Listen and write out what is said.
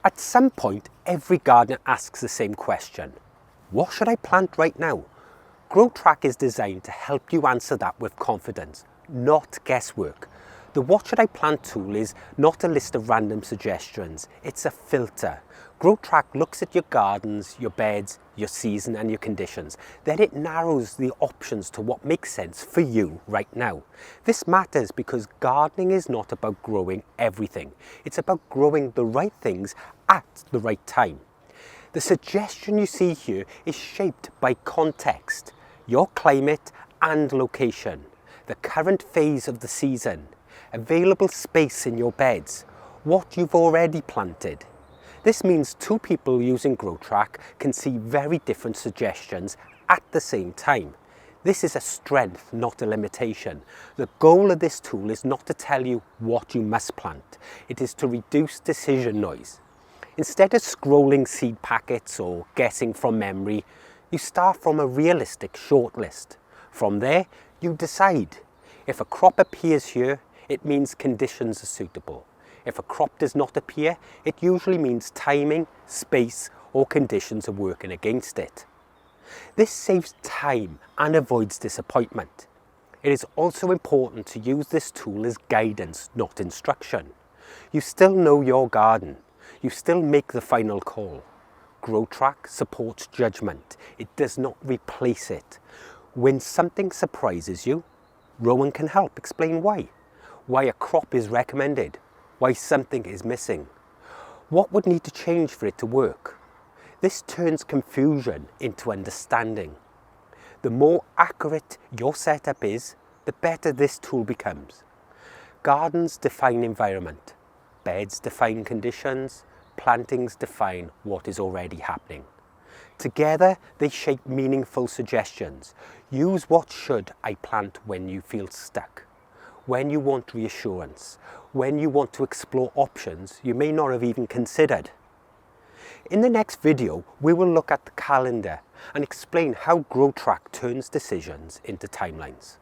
At some point, every gardener asks the same question. What should I plant right now? GrowTrack is designed to help you answer that with confidence, not guesswork. The What Should I Plant tool is not a list of random suggestions, it's a filter. GrowTrack looks at your gardens, your beds, your season and your conditions. Then it narrows the options to what makes sense for you right now. This matters because gardening is not about growing everything. It's about growing the right things at the right time. The suggestion you see here is shaped by context, your climate and location, the current phase of the season, available space in your beds, what you've already planted. This means two people using GrowTrack can see very different suggestions at the same time. This is a strength, not a limitation. The goal of this tool is not to tell you what you must plant. It is to reduce decision noise. Instead of scrolling seed packets or guessing from memory, you start from a realistic shortlist. From there, you decide. If a crop appears here, it means conditions are suitable. If a crop does not appear, it usually means timing, space, or conditions are working against it. This saves time and avoids disappointment. It is also important to use this tool as guidance, not instruction. You still know your garden. You still make the final call. GrowTrack supports judgment. It does not replace it. When something surprises you, Rowan can help explain why. Why a crop is recommended. Why something is missing. What would need to change for it to work? This turns confusion into understanding. The more accurate your setup is, the better this tool becomes. Gardens define environment. Beds define conditions. Plantings define what is already happening. Together, they shape meaningful suggestions. Use what should I plant when you feel stuck, when you want reassurance, when you want to explore options you may not have even considered. In the next video, we will look at the calendar and explain how GrowTrack turns decisions into timelines.